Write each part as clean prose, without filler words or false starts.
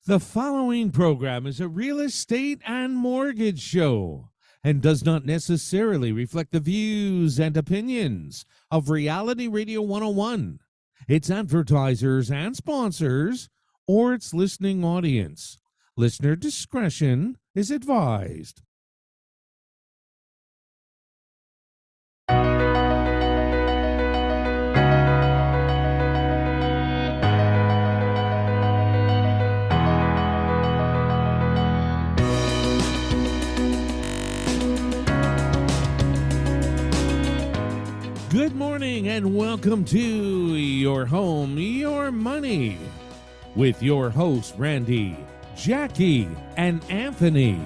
The following program is a real estate and mortgage show and does not necessarily reflect the views and opinions of Reality Radio 101, its advertisers and sponsors, or its listening audience. Listener discretion is advised. Good morning and welcome to Your Home, Your Money with your hosts Randy, Jackie, and Anthony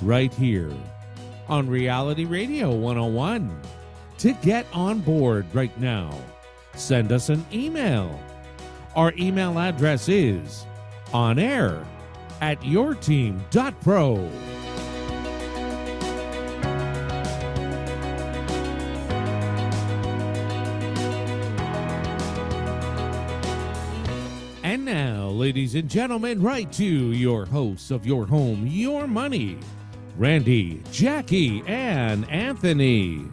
right here on Reality Radio 101. To get on board right now, send us an email. Our email address is onair@yourteam.pro. And now, ladies and gentlemen, right to your hosts of Your Home, Your Money, Randy, Jackie, and Anthony.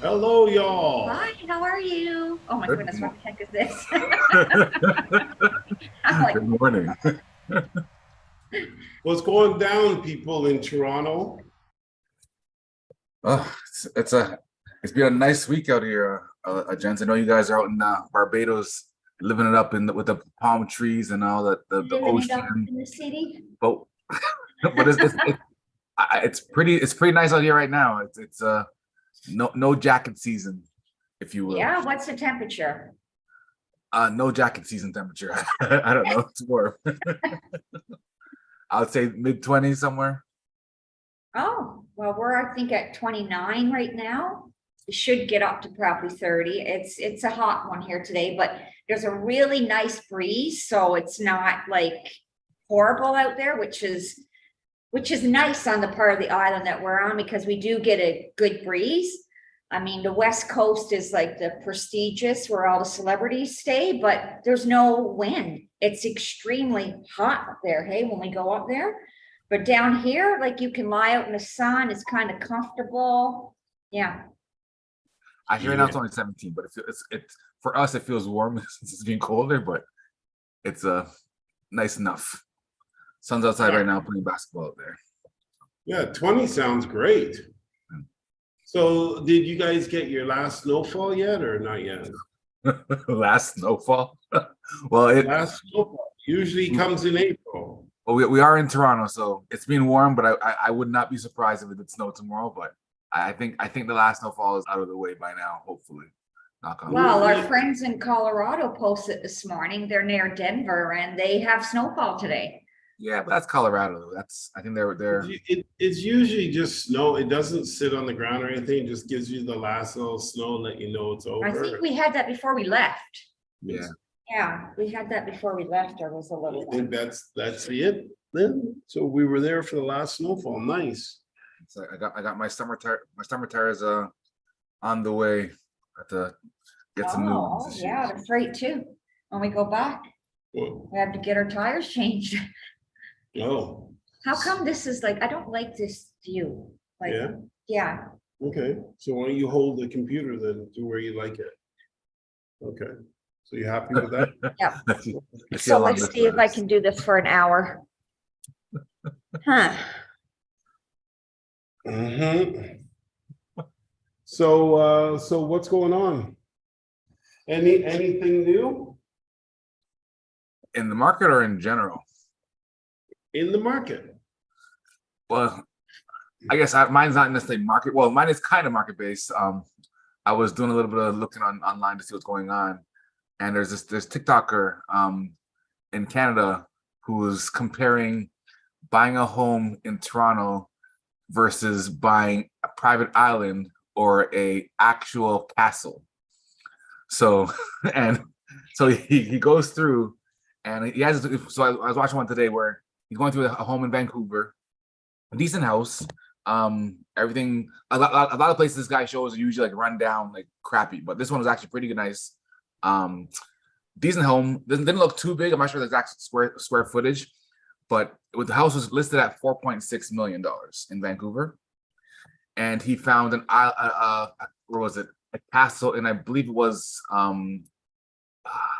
Hello, y'all. Hi, how are you? Oh my goodness, what the heck is this? I'm like, Good morning. What's going down, people in Toronto? Oh, it's been a nice week out here, gents. I know you guys are out in Barbados, living it up with the palm trees and all that, the living it up ocean. in the city. But it's pretty nice out here right now. It's no jacket season, if you will. Yeah, what's the temperature? No jacket season temperature. I don't know. It's warm. I would say mid-20s somewhere. Oh, well, we're I think at 29 right now. It should get up to probably 30. It's a hot one here today, but there's a really nice breeze, so it's not like horrible out there, which is nice on the part of the island that we're on because we do get a good breeze. I mean, the West Coast is like the prestigious where all the celebrities stay, but there's no wind. It's extremely hot up there, hey, when we go up there. But down here, like you can lie out in the sun, it's kind of comfortable. Yeah. I hear now it's only 17, but it's for us it feels warm since it's being colder, but it's nice enough. Sun's outside right now playing basketball out there. Yeah, 20 sounds great. So did you guys get your last snowfall yet or not yet? Last snowfall? Last snowfall usually comes in April. Well, we are in Toronto, so it's been warm, but I would not be surprised if it did snow tomorrow. But I think the last snowfall is out of the way by now, hopefully. Knock on wood. Well, our friends in Colorado posted this morning. They're near Denver and they have snowfall today. Yeah, but that's Colorado though. I think they're It's usually just snow. It doesn't sit on the ground or anything. It just gives you the last little snow and let you know it's over. I think we had that before we left. yeah. Yeah, we had that before we left. There was a little I think one. that's it then. So we were there for the last snowfall. Nice. So I got my summer tires on the way. I have to get some new Oh, ones this yeah, year. that's right too. When we go back, Well, we have to get our tires changed. oh, How come this is like, I don't like this view. Like, yeah. yeah, Okay, so why don't you hold the computer then to where you like it? Okay, so you happy with that? yeah. I see So a lot let's of see if I tires. can do this for an hour. Huh. Mhm. So what's going on? Anything new In the market or in general? in the market? Well, I guess mine's not necessarily market. Well, mine is kind of market based. I was doing a little bit of looking online to see what's going on, and there's this TikToker in Canada who is comparing buying a home in Toronto versus buying a private island or a actual castle. So and so he goes through and he has. So I was watching one today where he's going through a home in Vancouver, a decent house. Everything, a lot of places this guy shows are usually like run down, like crappy, but this one was actually pretty good, nice. Decent home. Didn't look too big. I'm not sure the exact square footage, but the house was listed at $4.6 million in Vancouver. And he found what was it? A castle, and I believe it was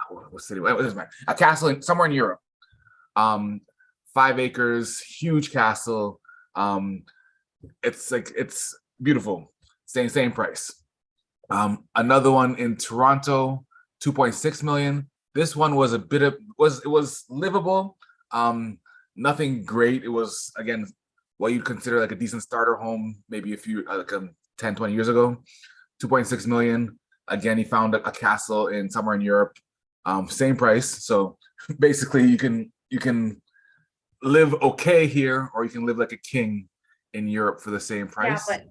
what city? What is it? A castle somewhere in Europe. 5 acres, huge castle. It's beautiful. Same price. Another one in Toronto, 2.6 million. This one was it was livable. Nothing great. It was, again, what you'd consider like a decent starter home, maybe a few 10, 20 years ago. 2.6 million. Again, he found a castle in somewhere in Europe. Same price. So basically you can live okay here, or you can live like a king in Europe for the same price. Yeah, but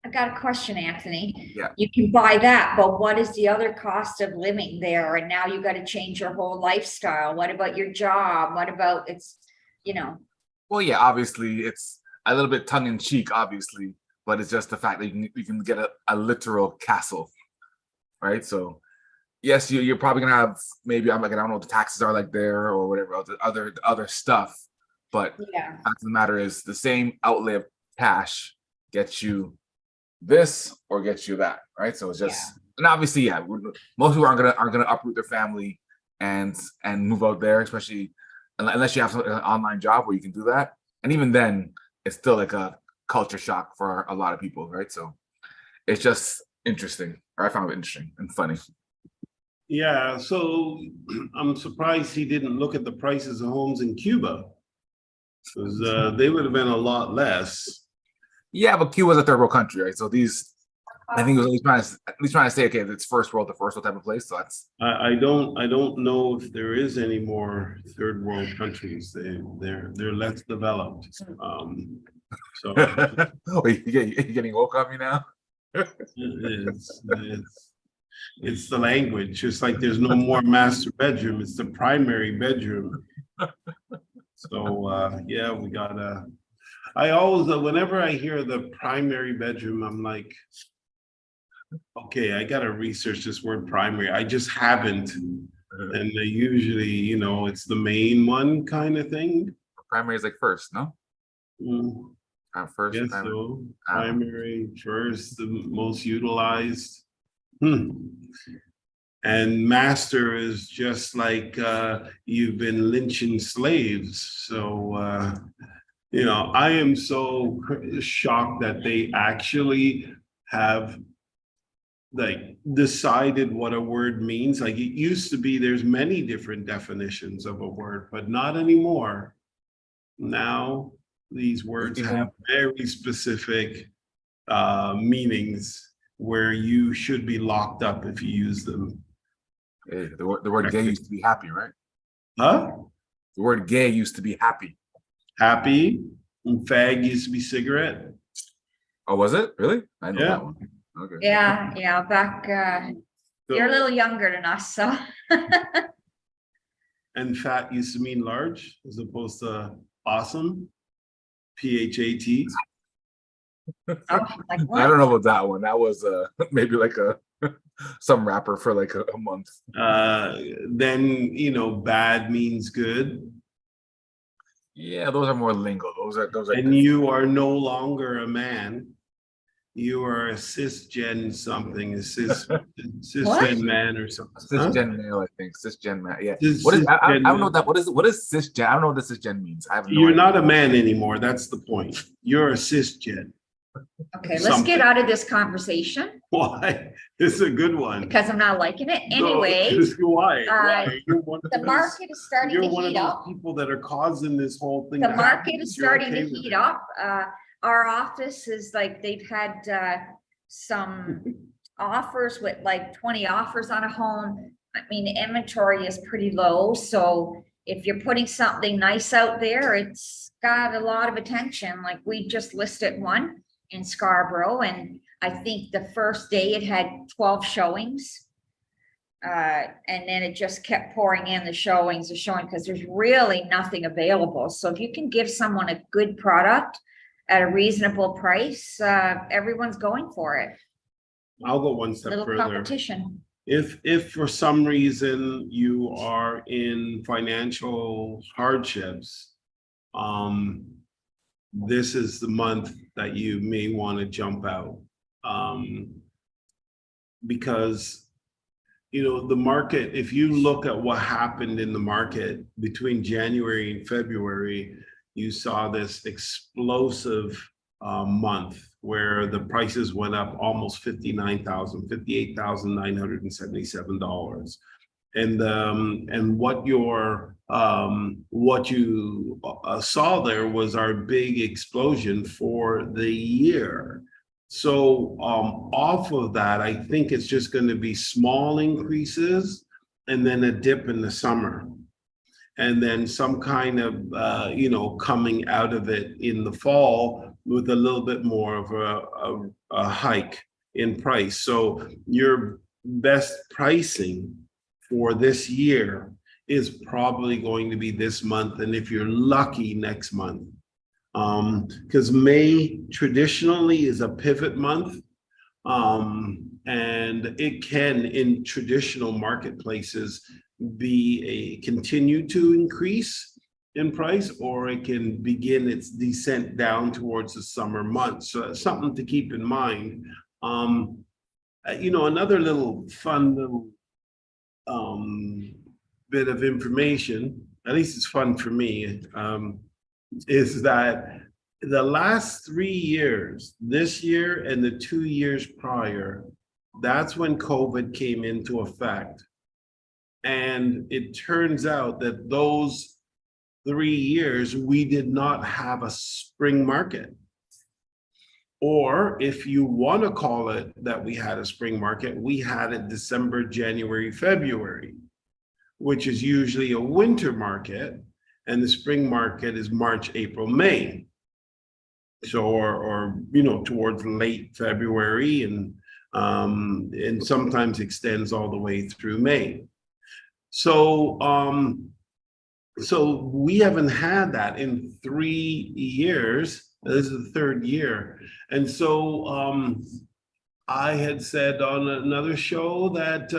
I've got a question, Anthony. Yeah. You can buy that, but what is the other cost of living there? And now you got to change your whole lifestyle. What about your job? What about Well, yeah, obviously it's a little bit tongue in cheek, obviously, but it's just the fact that you can get a literal castle, right? So yes, you're probably gonna have, maybe, I don't know what the taxes are like there or whatever other stuff, but yeah. the fact of the matter is the same outlay of cash gets you this or gets you that, right? So it's just, and obviously, yeah, most people aren't gonna uproot their family and move out there, especially unless you have an online job where you can do that. And even then, it's still like a culture shock for a lot of people, right? So it's just interesting, or I found it interesting and funny. Yeah, so I'm surprised he didn't look at the prices of homes in Cuba, because they would have been a lot less. Yeah, but Cuba's a third world country, right? So these, I think, it was at least trying to say, okay, it's first world type of place. So that's. I don't know if there is any more third world countries. They're less developed. So Oh, you getting woke on me now? it's the language. Just like there's no more master bedroom, it's the primary bedroom. So yeah, we gotta. I always, whenever I hear the primary bedroom, I'm like, okay, I gotta research this word primary. I just haven't. And they usually, it's the main one kind of thing. Primary is like first, no? First. Yes, primary. so primary, first, the most utilized. And master is just like you've been lynching slaves. So I am so shocked that they actually have like decided what a word means. Like, it used to be there's many different definitions of a word, but not anymore. Now these words have very specific meanings where you should be locked up if you use them. Hey, the word gay used to be happy, right? Huh? The word gay used to be happy. Happy. And fag used to be cigarette. Oh, was it? Really? I know Yeah. that one. Okay. Yeah, back, you're a little younger than us, so. And fat used to mean large as opposed to awesome. PHAT. Oh, like I what? don't know about that one. That was maybe like some rapper for like a month. Then bad means good. Yeah, those are more lingo. Those are. And you are no longer a man. You are a cisgen something, a cisgen man or something. Cisgen male, I think. Cisgen man. Yeah. What is? I don't know that. What is cisgen? I don't know what the cisgen means. I have no You're idea. not a man anymore. That's the point. You're a cisgen. Okay, let's get out of this conversation Why? This is a good one. because I'm not liking it. No, Anyway, why? You're one of the those- market is starting You're to one of heat those up. people that are causing this whole thing. The to happen. market is You're starting okay to with heat it. up. Our office is like, they've had some offers with like 20 offers on a home. I mean, the inventory is pretty low, so if you're putting something nice out there, it's got a lot of attention. Like, we just listed one in Scarborough, and I think the first day it had 12 showings. And then it just kept pouring in the showings, because there's really nothing available. So if you can give someone a good product at a reasonable price, everyone's going for it. I'll go one step Little further. competition. If for some reason you are in financial hardships this is the month that you may want to jump out. Because the market, if you look at what happened in the market between January and February, you saw this explosive month where the prices went up almost $58,977. And what you saw there was our big explosion for the year. So off of that, I think it's just going to be small increases and then a dip in the summer. And then some kind of, coming out of it in the fall with a little bit more of a hike in price. So your best pricing for this year is probably going to be this month. And if you're lucky, next month. Because May traditionally is a pivot month, and it can, in traditional marketplaces, continue to increase in price, or it can begin its descent down towards the summer months. So that's something to keep in mind. Another fun little bit of information, at least it's fun for me, is that the last 3 years, this year and the 2 years prior, that's when COVID came into effect. And it turns out that those 3 years, we did not have a spring market. Or if you want to call it that we had a spring market, we had it December, January, February, which is usually a winter market. And the spring market is March, April, May. So, or towards late February and sometimes extends all the way through May. So, so we haven't had that in 3 years. This is the third year. And so I had said on another show that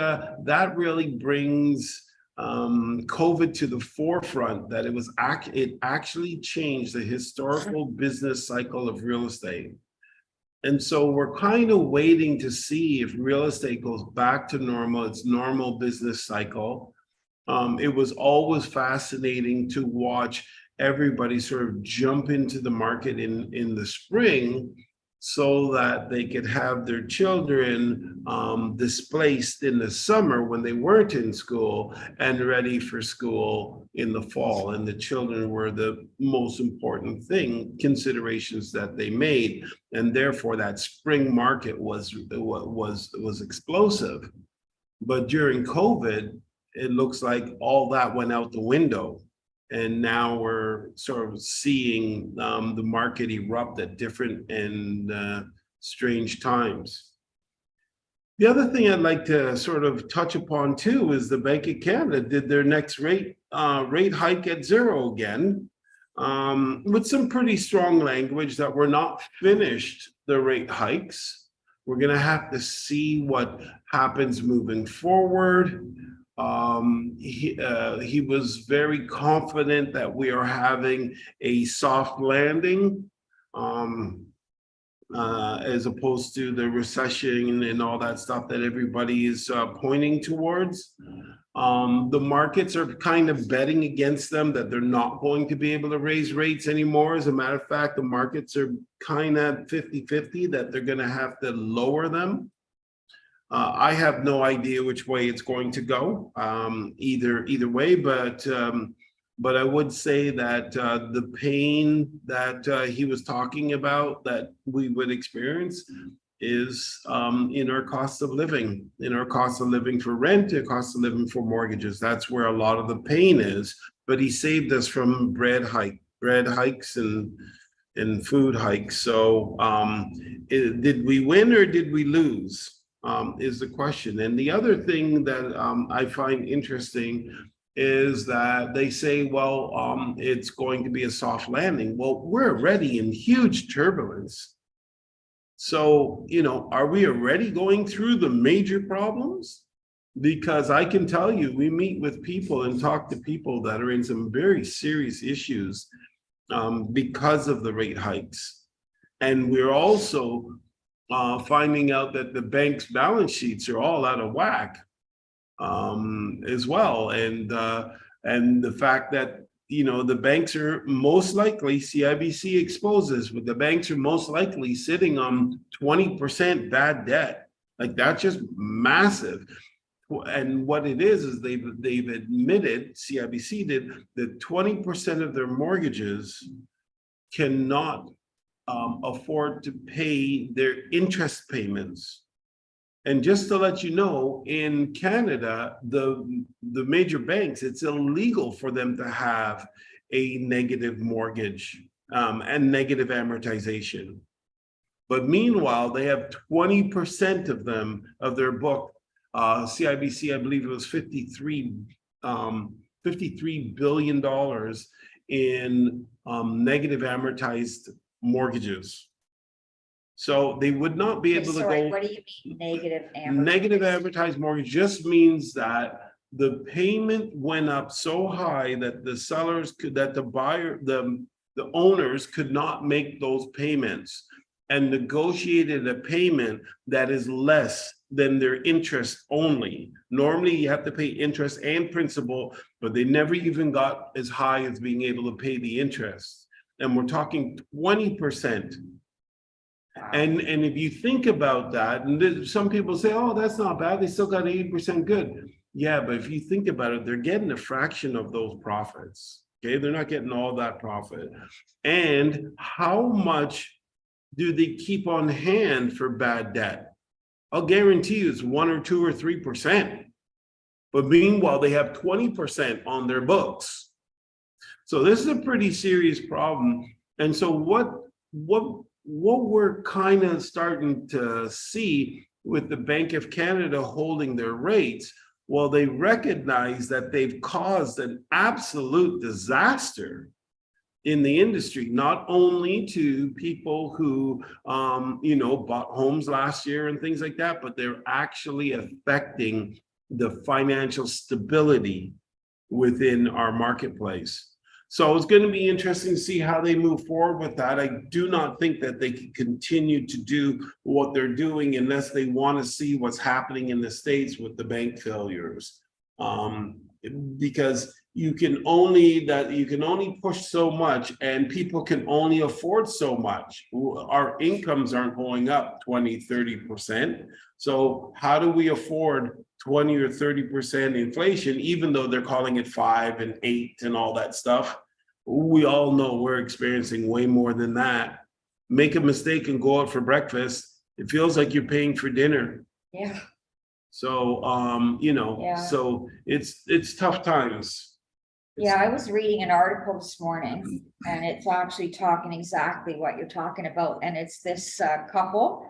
that really brings COVID to the forefront, that it actually changed the historical business cycle of real estate. And so we're kind of waiting to see if real estate goes back to normal, its normal business cycle. It was always fascinating to watch everybody sort of jump into the market in the spring so that they could have their children displaced in the summer when they weren't in school and ready for school in the fall. And the children were the most important considerations that they made. And therefore that spring market was explosive. But during COVID, it looks like all that went out the window. And now we're sort of seeing the market erupt at different and strange times. The other thing I'd like to sort of touch upon too is the Bank of Canada did their next rate hike at 0 again, with some pretty strong language that we're not finished the rate hikes. We're going to have to see what happens moving forward. He was very confident that we are having a soft landing, as opposed to the recession and all that stuff that everybody is pointing towards. The markets are kind of betting against them, that they're not going to be able to raise rates anymore. As a matter of fact, the markets are kind of 50-50 that they're going to have to lower them. I have no idea which way it's going to go, either way, but I would say that the pain that he was talking about that we would experience is in our cost of living, for rent, the cost of living for mortgages. That's where a lot of the pain is. But he saved us from bread hikes and food hikes. So did we win or did we lose? Is the question. And the other thing that I find interesting is that they say, well, it's going to be a soft landing. Well, we're already in huge turbulence. So, are we already going through the major problems? Because I can tell you, we meet with people and talk to people that are in some very serious issues. because of the rate hikes. And we're also finding out that the bank's balance sheets are all out of whack as well. And the fact that, you know, the banks are most likely, CIBC exposes, but the banks are most likely sitting on 20% bad debt. Like, that's just massive. And what it is they've admitted, CIBC did, that 20% of their mortgages cannot afford to pay their interest payments. And just to let you know, in Canada, the major banks, it's illegal for them to have a negative mortgage and negative amortization. But meanwhile, they have 20% of them, of their book, CIBC, I believe it was $53 billion in negative amortized mortgages. So they would not be able to go. What do you mean negative amortized? Negative amortized mortgage just means that the payment went up so high that the sellers could, that the buyer, the owners could not make those payments and negotiated a payment that is less than their interest only. Normally you have to pay interest and principal, but they never even got as high as being able to pay the interest. And we're talking 20%. And if you think about that, and some people say, oh, that's not bad, they still got 80% good. Yeah, but if you think about it, they're getting a fraction of those profits. Okay, they're not getting all that profit. And how much do they keep on hand for bad debt? I'll guarantee you it's 1 or 2 or 3%. But meanwhile, they have 20% on their books. So this is a pretty serious problem. And so what we're kind of starting to see with the Bank of Canada holding their rates, well, they recognize that they've caused an absolute disaster in the industry, not only to people who, you know, bought homes last year and things like that, but they're actually affecting the financial stability within our marketplace. So it's going to be interesting to see how they move forward with that. I do not think that they can continue to do what they're doing unless they want to see what's happening in the States with the bank failures. Because you can only push so much and people can only afford so much. Our incomes aren't going up 20, 30%. So how do we afford 20 or 30% inflation, even though they're calling it 5 and 8 and all that stuff? We all know we're experiencing way more than that. Make a mistake and go out for breakfast, it feels like you're paying for dinner. Yeah. So you know, Yeah. So it's tough times. Yeah, I was reading an article this morning and it's actually talking exactly what you're talking about. And it's this couple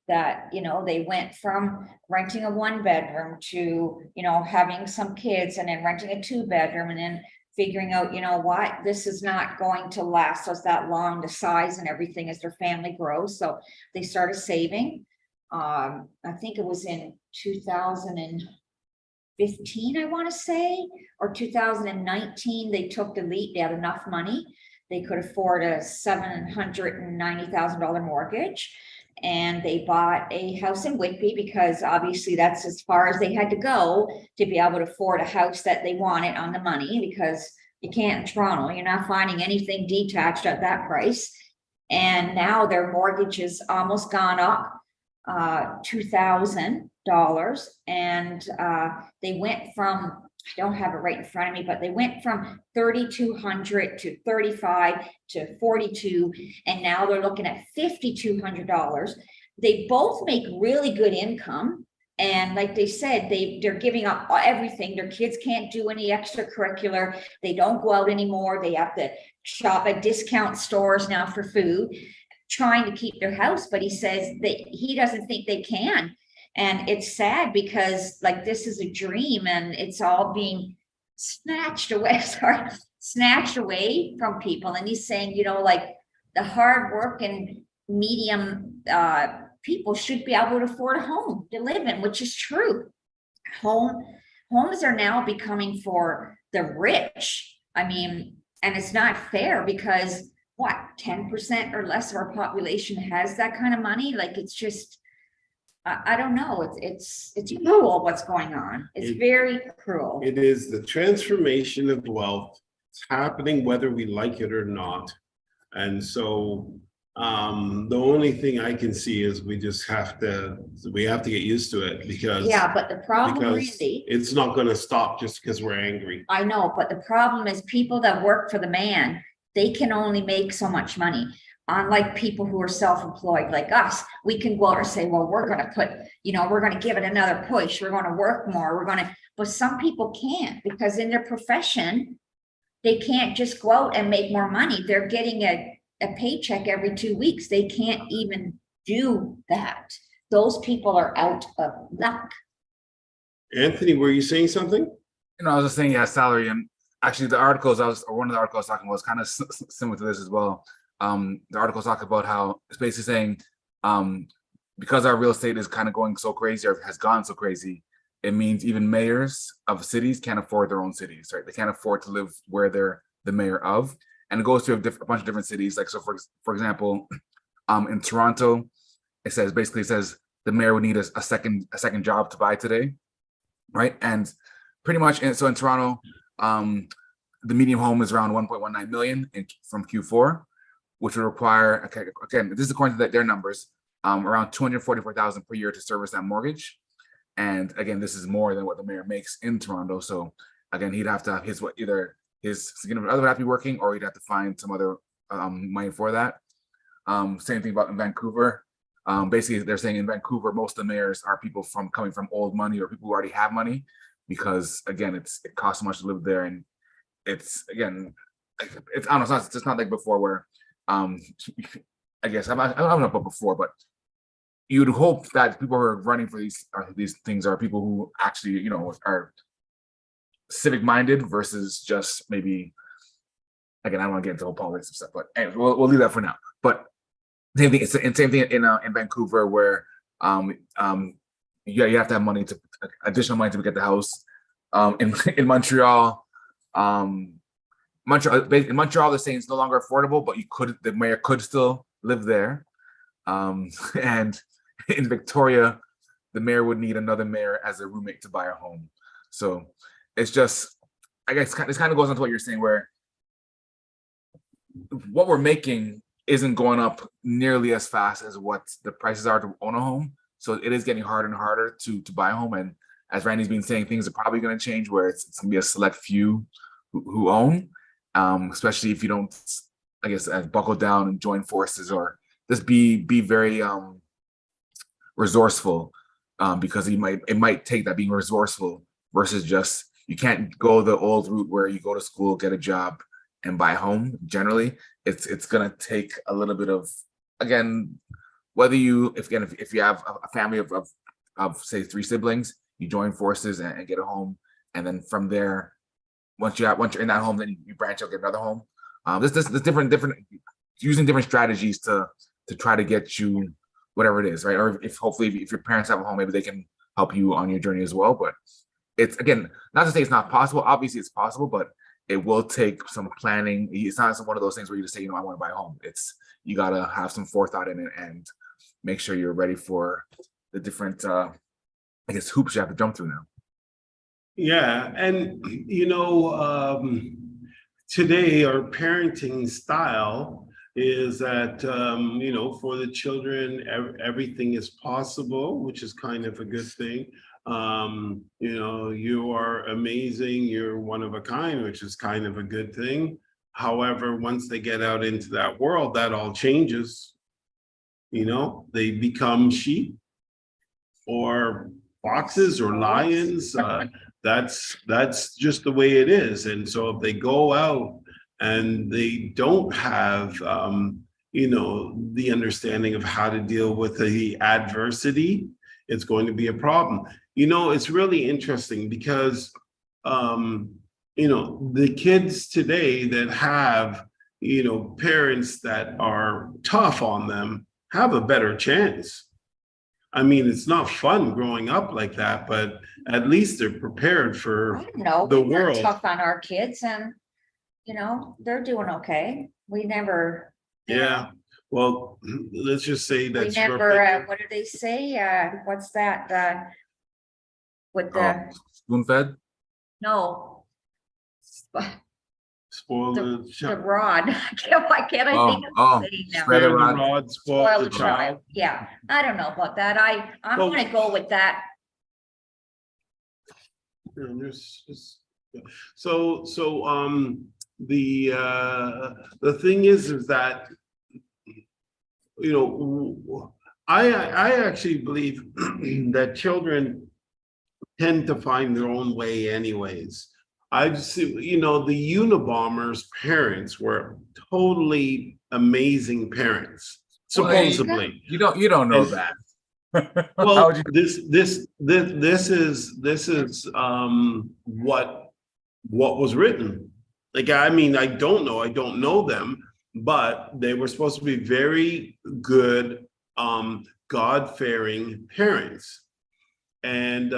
that, you know, they went from renting a 1-bedroom to, you know, having some kids and then renting a 2-bedroom and then figuring out, you know what, this is not going to last us that long, the size and everything as their family grows. So they started saving. I think it was in 2015, I want to say, or 2019, they took the leap. They had enough money. They could afford a $790,000 mortgage. And they bought a house in Whitby because obviously that's as far as they had to go to be able to afford a house that they wanted on the money, because you can't in Toronto, you're not finding anything detached at that price. And now their mortgage has almost gone up $2,000. And they went from, I don't have it right in front of me, but they went from 3,200 to 35 to 42, and now they're looking at $5,200. They both make really good income, and like they said, they're giving up everything. Their kids can't do any extracurricular. They don't go out anymore. They have to shop at discount stores now for food, trying to keep their house. But he says that he doesn't think they can. And it's sad because like this is a dream and it's all being snatched away from people. And he's saying, you know, like the hard work and medium people should be able to afford a home to live in, which is true. Homes are now becoming for the rich. I mean, And it's not fair because what, 10% or less of our population has that kind of money? Like, it's just, I don't know. It's cruel what's going on. It's very cruel. It is the transformation of wealth. It's happening whether we like it or not. And so the only thing I can see is we have to get used to it, because Yeah, but the problem, because Randy, it's not going to stop just because we're angry. I know, but the problem is people that work for the man, they can only make so much money. Unlike people who are self-employed like us, we can go out and say, well, we're gonna put, we're gonna give it another push, we're gonna work more, but some people can't, because in their profession, they can't just go out and make more money. They're getting a paycheck every 2 weeks. They can't even do that. Those people are out of luck. Anthony, were you saying something? I was just saying, yeah, salary. And actually one of the articles I was talking about was kind of similar to this as well. The article talked about how it's basically saying, because our real estate is kind of going so crazy, or has gone so crazy, it means even mayors of cities can't afford their own cities, right? They can't afford to live where they're the mayor of. And it goes to a bunch of different cities. Like, so for example, in Toronto, it says the mayor would need a second job to buy today, right? And pretty much, so in Toronto, the median home is around 1.19 million from Q4, which would require, again, this is according to their numbers, around 244,000 per year to service that mortgage. And again, this is more than what the mayor makes in Toronto. So again, he'd have to have either his significant other would have to be working, or he'd have to find some other money for that. Same thing about in Vancouver. Basically, they're saying in Vancouver, most of the mayors are people coming from old money, or people who already have money, because again, it costs so much to live there. And it's, again, I don't know, it's not like before where, I guess I don't know about before, but you'd hope that people who are running for these things are people who actually, are civic minded versus just maybe, again, I don't want to get into whole politics and stuff, but anyway, we'll leave that for now. But same thing in Vancouver, where you have to have money additional money to get the house. In Montreal, in Montreal, they're saying it's no longer affordable, but the mayor could still live there. And in Victoria, the mayor would need another mayor as a roommate to buy a home. So it's just, I guess this kind of goes on to what you're saying, where what we're making isn't going up nearly as fast as what the prices are to own a home. So it is getting harder and harder to buy a home. And as Randy's been saying, things are probably going to change, where it's going to be a select few who own, especially if you don't, I guess, buckle down and join forces, or just be very resourceful, because it might take that being resourceful versus just, you can't go the old route where you go to school, get a job, and buy a home. Generally, it's gonna take a little bit of, again, whether if you have a family of say 3 siblings, you join forces and get a home, and then from there, once you're in that home, then you branch out, get another home. There's different using different strategies to try to get you whatever it is, right? Or hopefully if your parents have a home, maybe they can help you on your journey as well. But it's, again, not to say it's not possible. Obviously it's possible, but it will take some planning. It's not one of those things where you just say, I want to buy a home. You gotta have some forethought in it and make sure you're ready for the different, I guess, hoops you have to jump through now. Yeah, and today our parenting style is that for the children, everything is possible, which is kind of a good thing. You are amazing, you're one of a kind, which is kind of a good thing. However, once they get out into that world, that all changes. They become sheep or foxes or lions. That's just the way it is. And so if they go out and they don't have the understanding of how to deal with the adversity, it's going to be a problem. It's really interesting because the kids today that have parents that are tough on them have a better chance. I mean, it's not fun growing up like that, but at least they're prepared for the world. Tough on our kids, and you know, they're doing okay. We never. Yeah, well, let's just say We that's your never, opinion. what do they say? What's that? With Oh, the, spoon fed. no. Spoil The the the child. rod. Why can't I think of the saying now? Spare the Spare the rod. rod, spoil Spoil the the child. child. Yeah, I don't know about that. I'm Well- gonna go with that. And the thing is that, you know, I actually believe that children tend to find their own way anyways. I've seen, you know, the Unabomber's parents were totally amazing parents, Well, hey, supposedly. You don't know And- that. How Well, would you? this is what was written. Like, I mean, I don't know them, but they were supposed to be very good, God-fearing parents. And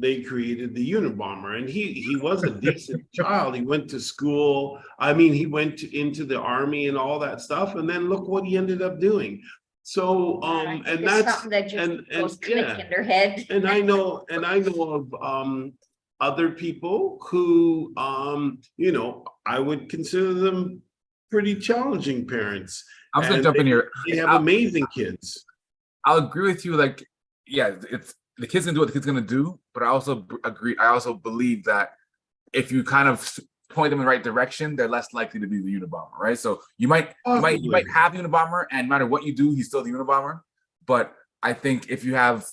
they created the Unabomber, and he was a decent child. He went to school. I mean, he went into the army and all that stuff, and then look what he ended up doing. So, I think and it's that's, something that just and goes click yeah. in their head. And I know of other people who, you know, I would consider them pretty challenging parents. I'm just gonna And jump in here. They have amazing kids. I'll agree with you. Like, yeah, it's the kid's gonna do what the kid's gonna do, but I also agree. I also believe that if you kind of point them in the right direction, they're less likely to be the Unabomber, right? So you might Possibly. have the Unabomber, and no matter what you do, he's still the Unabomber. But I think if you have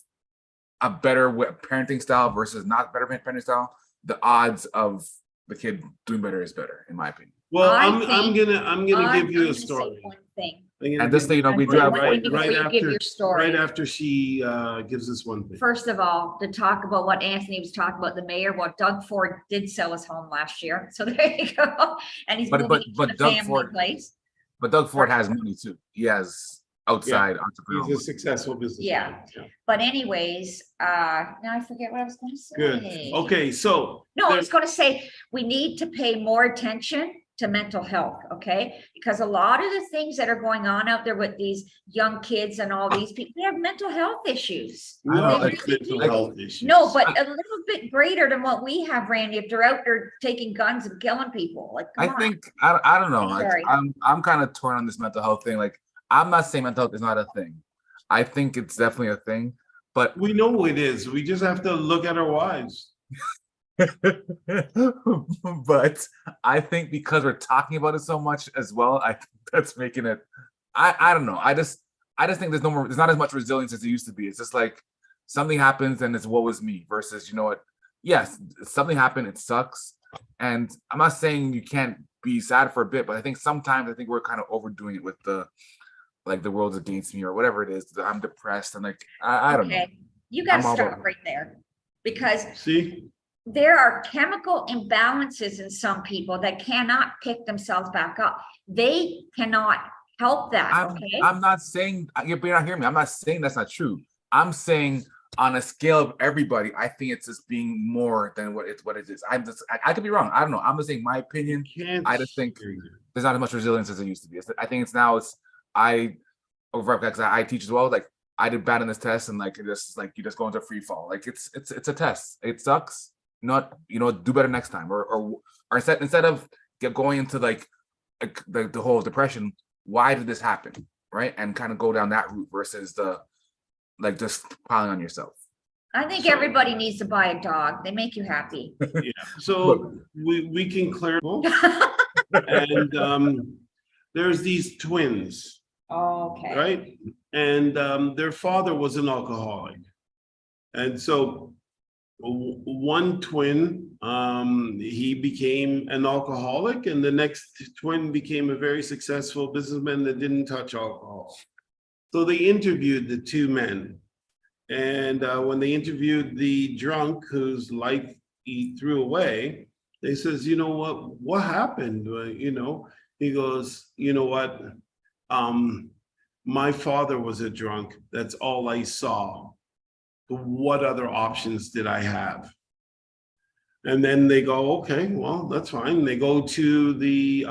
a better parenting style versus not better parenting style, the odds of the kid doing better is better, in my opinion. Well, I I'm think- gonna give you I'm a gonna say story. one thing. And just so you know, we do have Right, Before right you give your after, story. right after she gives us one thing. First of all, to talk about what Anthony was talking about, the mayor, well, Doug Ford did sell his home last year. So there you go. And he's But- moving but to the Doug family Ford- place. But Doug Ford has money too. He has outside entrepreneur. He's a successful businessman. Yeah. But anyways, now I forget what I was gonna say. Good. Okay, so. No, I there- was gonna say, we need to pay more attention to mental health, okay? Because a lot of the things that are going on out there with these young kids and all these people, they have mental health issues. We I all know, have like- mental like- health issues. No, but a little bit greater than what we have, Randy, if they're out there taking guns and killing people, like, I come on. think I don't know. Like, Sorry. I'm kind of torn on this mental health thing. Like, I'm not saying mental health is not a thing. I think it's definitely a thing, but We know it is. We just have to look at our wives. but I think because we're talking about it so much as well, I think that's making it. I don't know. I just think there's not as much resilience as it used to be. It's just like something happens and it's what was me versus, you know what? Yes, something happened. It sucks, and I'm not saying you can't be sad for a bit, but I think sometimes we're kind of overdoing it with the world's against me or whatever it is. I'm depressed and like I don't know. Okay, you gotta I'm all stop about- right there. Because See? there are chemical imbalances in some people that cannot pick themselves back up. They cannot help that, okay? I'm not saying you're not hearing me. I'm not saying that's not true. I'm saying on a scale of everybody, I think it's just being more than what it is. I could be wrong. I don't know. I'm just saying my opinion. Can't. I just think there's not as much resilience as there used to be. I think I teach as well. Like I did bad in this test, and like it's like you just go into a free fall. Like it's a test. It sucks. Not do better next time, or instead of going into like the whole depression. Why did this happen, right? And kind of go down that route versus just piling on yourself. I think So- everybody needs to buy a dog. They make you happy. Yeah, so we can clear. And there's these twins, Okay. right? And their father was an alcoholic. And so one twin, he became an alcoholic, and the next twin became a very successful businessman that didn't touch alcohol. So they interviewed the two men. And when they interviewed the drunk whose life he threw away, they says, you know what happened? He goes, you know what? My father was a drunk. That's all I saw. What other options did I have? And then they go, okay, well, that's fine. They go to the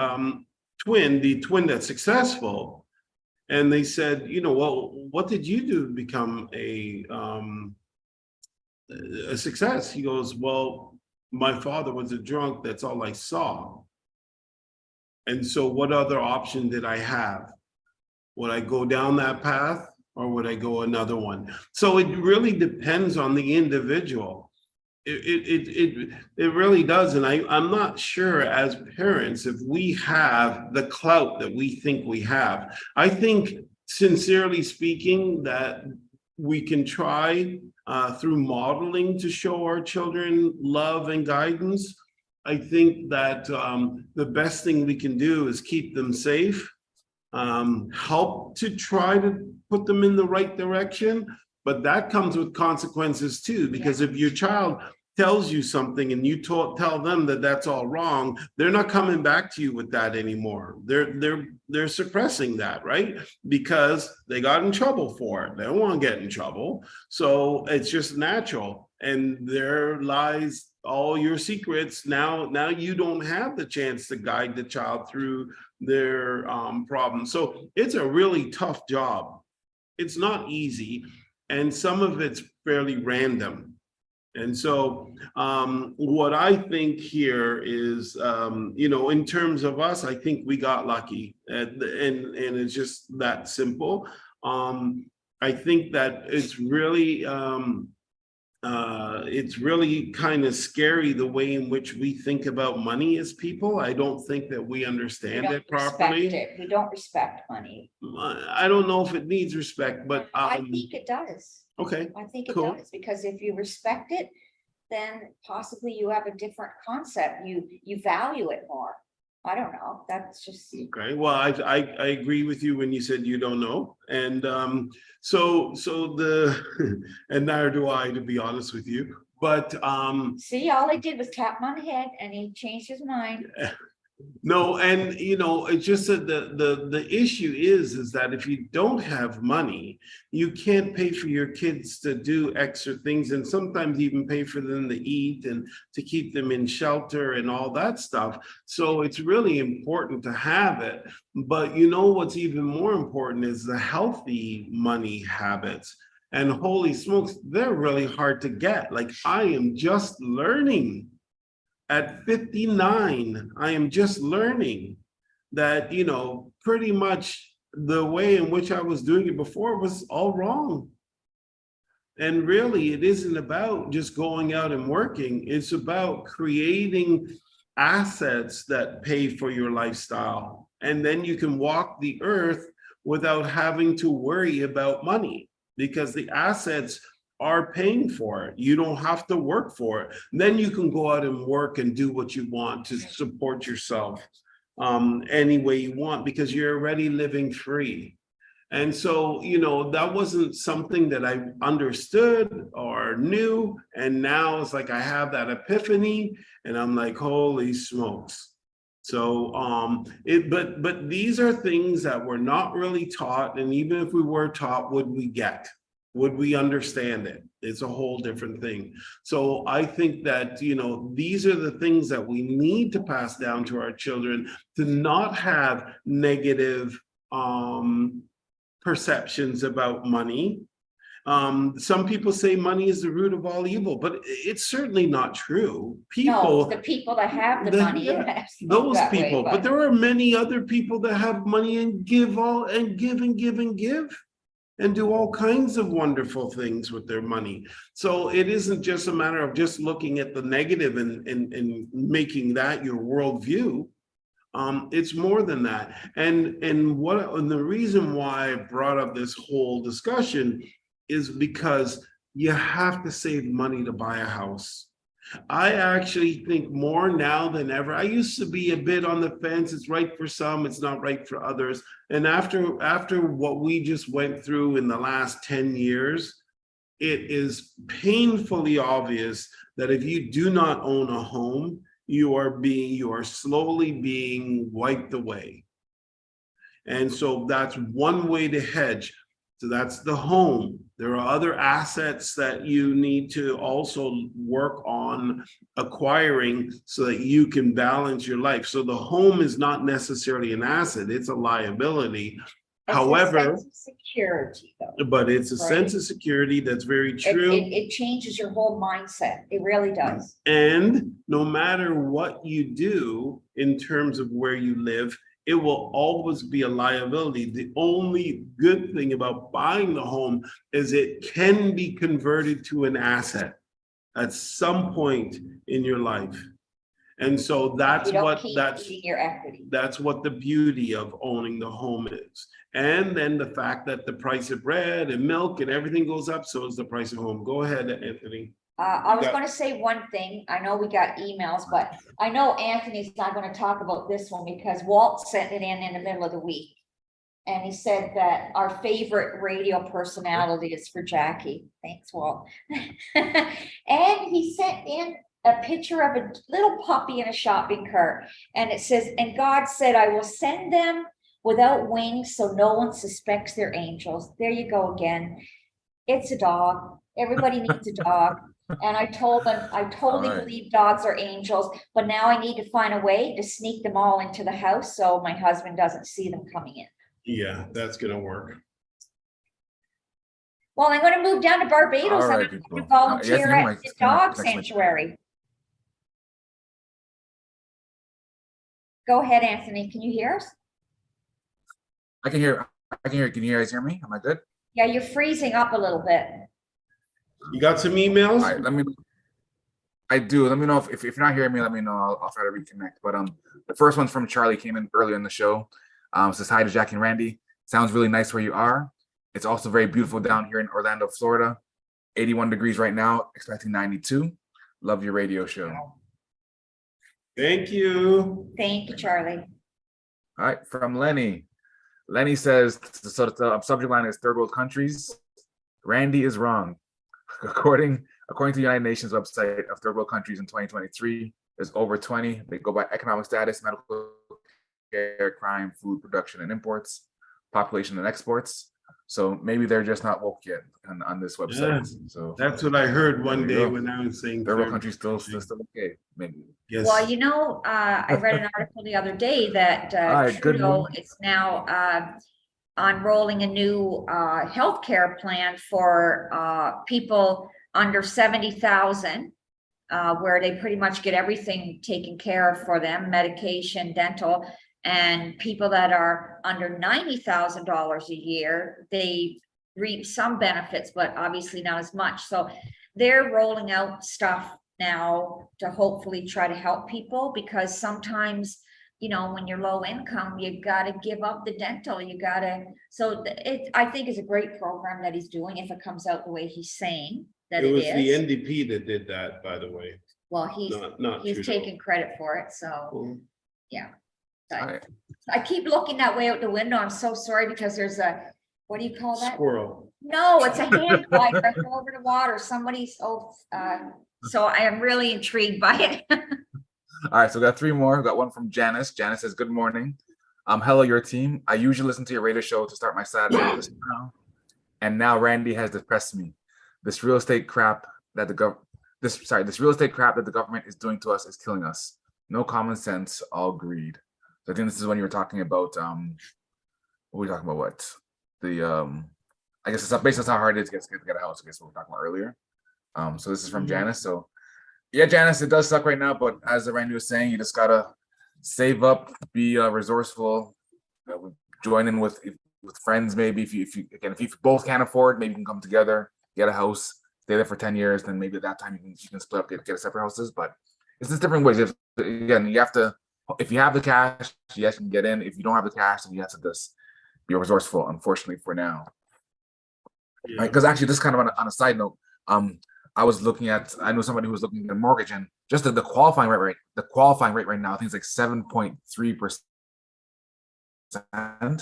twin that's successful. And they said, well, what did you do to become a success? He goes, well, my father was a drunk. That's all I saw. And so what other option did I have? Would I go down that path or would I go another one? So it really depends on the individual. It really does. And I'm not sure as parents if we have the clout that we think we have. I think, sincerely speaking, that we can try through modeling to show our children love and guidance. I think that the best thing we can do is keep them safe, help to try to put them in the right direction, but that comes with consequences too, because if your child tells you something and you tell them that that's all wrong, they're not coming back to you with that anymore. They're suppressing that, right? Because they got in trouble for it. They don't want to get in trouble. So it's just natural. And there lies all your secrets. Now you don't have the chance to guide the child through their problems. So it's a really tough job. It's not easy. And some of it's fairly random. And so what I think here is, in terms of us, I think we got lucky, and it's just that simple. I think that it's really kind of scary the way in which we think about money as people. I don't think that we understand it properly. We don't respect money. I don't know if it needs respect, but I think it does. Okay. I think it Cool. does, because if you respect it, then possibly you have a different concept. You value it more. I don't know. That's just. Okay, well, I agree with you when you said you don't know. And so and neither do I, to be honest with you. But See, all I did was tap him on the head and he changed his mind. no, and it's just that the issue is that if you don't have money, you can't pay for your kids to do extra things, and sometimes even pay for them to eat and to keep them in shelter and all that stuff. So it's really important to have it. But what's even more important is the healthy money habits. And holy smokes, they're really hard to get. Like, I am just learning. At 59, I am just learning that, pretty much the way in which I was doing it before was all wrong. And really, it isn't about just going out and working. It's about creating assets that pay for your lifestyle. And then you can walk the earth without having to worry about money, because the assets are paying for it. You don't have to work for it. And then you can go out and work and do what you want to support yourself any way you want, because you're already living free. And so, that wasn't something that I understood or knew. And now it's like I have that epiphany and I'm like, holy smokes. So but these are things that were not really taught. And even if we were taught, would we get? Would we understand it? It's a whole different thing. So I think that, these are the things that we need to pass down to our children, to not have negative perceptions about money. Some people say money is the root of all evil, but it's certainly not true. No, the people that have the money. Yeah, those people, but there are many other people that have money and give and do all kinds of wonderful things with their money. So it isn't just a matter of just looking at the negative and making that your worldview. It's more than that. And the reason why I brought up this whole discussion is because you have to save money to buy a house. I actually think more now than ever. I used to be a bit on the fence. It's right for some, it's not right for others. And after what we just went through in the last 10 years, it is painfully obvious that if you do not own a home, you are slowly being wiped away. And so that's one way to hedge. So that's the home. There are other assets that you need to also work on acquiring so that you can balance your life. So the home is not necessarily an asset, it's a liability. It's a However, sense of security though. but it's a Right. sense of security that's very It, true. it changes your whole mindset. It really does. And no matter what you do in terms of where you live, it will always be a liability. The only good thing about buying the home is it can be converted to an asset at some point in your life. And so You don't keep eating your equity. that's what the beauty of owning the home is. And then the fact that the price of bread and milk and everything goes up, so is the price of home. Go ahead, Anthony. I was Yeah. gonna say one thing. I know we got emails, but I know Anthony's not gonna talk about this one because Walt sent it in the middle of the week. And he said that our favorite radio personality is for Jackie. Thanks, Walt. And he sent in a picture of a little puppy in a shopping cart. And it says, and God said, I will send them without wings so no one suspects they're angels. There you go again. It's a dog. Everybody needs a dog. And I told them, I totally All right. believe dogs are angels, but now I need to find a way to sneak them all into the house so my husband doesn't see them coming in. Yeah, that's gonna work. Well, I'm gonna move down to Barbados. All I'm right, gonna people. volunteer Yes, at my- the dog next one. sanctuary. Go ahead, Anthony. Can you hear us? I can hear. Can you guys hear me? Am I good? Yeah, you're freezing up a little bit. You got some emails? All right, let me. I do. Let me know if you're not hearing me. Let me know. I'll try to reconnect. But the first one's from Charlie. Came in earlier in the show. Says hi to Jackie and Randy. Sounds really nice where you are. It's also very beautiful down here in Orlando, Florida. 81 degrees right now. Expecting 92. Love your radio show. Thank you. Thank you, Charlie. All right, from Lenny. Lenny says, so the subject line is third world countries. Randy is wrong. According to the United Nations website of third world countries in 2023, there's over 20. They go by economic status, medical care, crime, food production and imports, population and exports. So maybe they're just not woke yet on this website. Yeah, so that's what I heard one There you day go. when I was saying third world third countries still okay, maybe. Yes. Well, you know, I read an article the other day that All right, good Trudeau news. is now unrolling a new healthcare plan for people under 70,000, where they pretty much get everything taken care of for them, medication, dental, and people that are under $90,000 a year, they reap some benefits, but obviously not as much. So they're rolling out stuff now to hopefully try to help people, because sometimes, you know, when you're low income, you got to give up the dental, you got to, so I think is a great program that he's doing if it comes out the way he's saying that It it was the is. NDP that did that, by the way. Well, he's Not Trudeau. taking credit for it, so Well, yeah. All right. I keep looking that way out the window. I'm so sorry because there's a, what do you call that? Squirrel. No, it's a hand glider. I fell over the water. Somebody's, so I am really intrigued by it. All right, so we got three more. We got one from Janice. Janice says, good morning. Hello, your team. I usually listen to your radio show to start my Saturday with this now. And now Randy has depressed me. This real estate crap that this real estate crap that the government is doing to us is killing us. No common sense, all greed. So I think this is when you were talking about what were we talking about? What? The I guess it's based on how hard it is to get a house, I guess what we were talking about earlier. So this is from Janice. So yeah, Janice, it does suck right now, but as Randy was saying, you just gotta save up, be resourceful, join in with friends. Maybe if you both can't afford, maybe you can come together, get a house, stay there for 10 years. Then maybe at that time you can split up, get separate houses. But it's just different ways. Again, you have to. If you have the cash, yes, you can get in. If you don't have the cash, then you have to just be resourceful. Unfortunately, for now, Yeah. because actually, this kind of on a side note, I know somebody who was looking at a mortgage, and just the qualifying rate right now, I think it's like 7.3%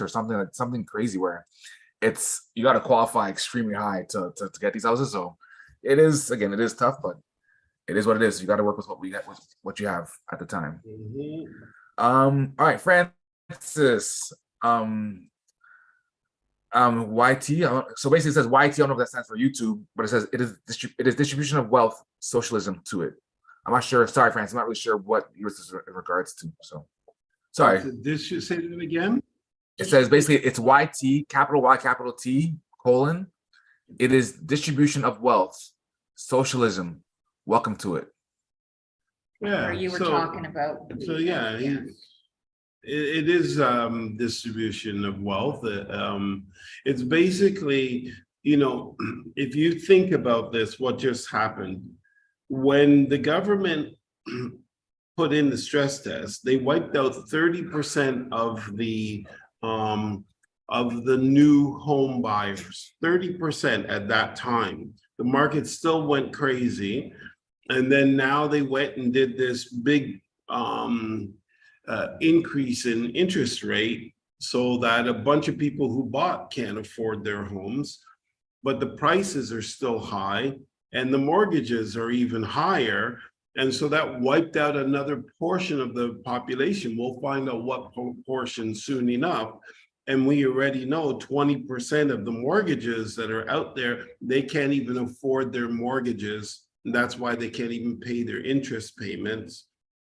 or something crazy, where you got to qualify extremely high to get these houses. So it is tough, but it is what it is. You got to work with what you have at the time. Mhm. All right, Francis. YT. So basically, it says YT. I don't know if that stands for YouTube, but it says it is distribution of wealth, socialism to it. I'm not sure. Sorry, Francis. I'm not really sure what yours is in regards to. So, sorry. This should say that again. It says basically it's YT, capital Y, capital T, colon. It is distribution of wealth, socialism. Welcome to it. Yeah. Or you were so- talking about. So yeah, it is distribution of wealth. It's basically, if you think about this, what just happened when the government put in the stress test, they wiped out 30% of the new home buyers, 30% at that time. The market still went crazy. And then now they went and did this big increase in interest rate so that a bunch of people who bought can't afford their homes, but the prices are still high and the mortgages are even higher. And so that wiped out another portion of the population. We'll find out what portion soon enough. And we already know 20% of the mortgages that are out there, they can't even afford their mortgages. And that's why they can't even pay their interest payments.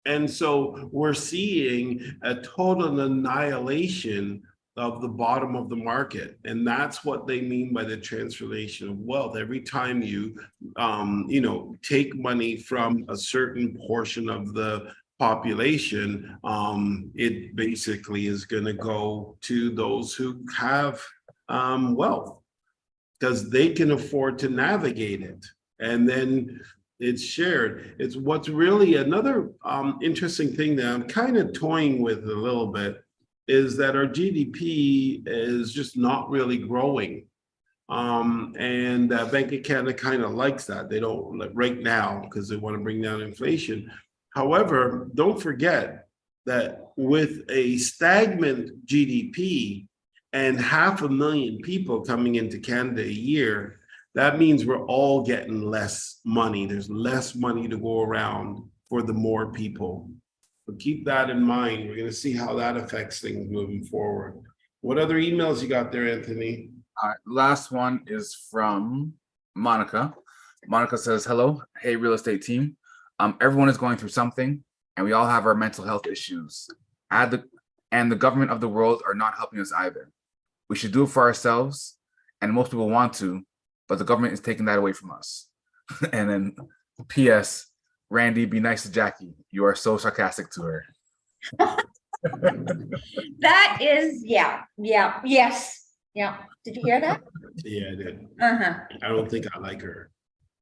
And so we're seeing a total annihilation of the bottom of the market. And that's what they mean by the transformation of wealth. Every time you, take money from a certain portion of the population, it basically is going to go to those who have wealth because they can afford to navigate it. And then it's shared. It's what's really another interesting thing that I'm kind of toying with a little bit is that our GDP is just not really growing. And Bank of Canada kind of likes that. They don't like right now because they want to bring down inflation. However, don't forget that with a stagnant GDP and 500,000 people coming into Canada a year, that means we're all getting less money. There's less money to go around for the more people. So keep that in mind. We're going to see how that affects things moving forward. What other emails you got there, Anthony? All right, last one is from Monica. Monica says, hello, hey, real estate team. Everyone is going through something, and we all have our mental health issues. And the government of the world are not helping us either. We should do it for ourselves, and most people want to, but the government is taking that away from us. And then P.S. Randy, be nice to Jackie. You are so sarcastic to her. That is, yes. Yeah. Did you hear that? Yeah, I did. Uh-huh. I don't think I like her.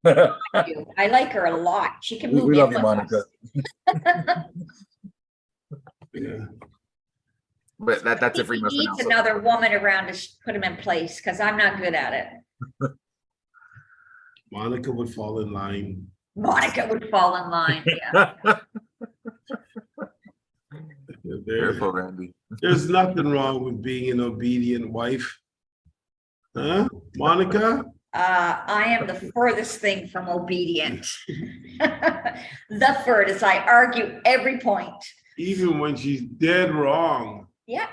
I like her a lot. She can move We in love you, with Monica. us. Yeah. But that's it for He emails for now. needs another woman around to put him in place because I'm not good at it. Monica would fall in line. Monica would fall in line. Yeah. Careful, Randy. There's nothing wrong with being an obedient wife. Huh, Monica? I am the furthest thing from obedient. The furthest. I argue every point. Even when she's dead wrong. Yep.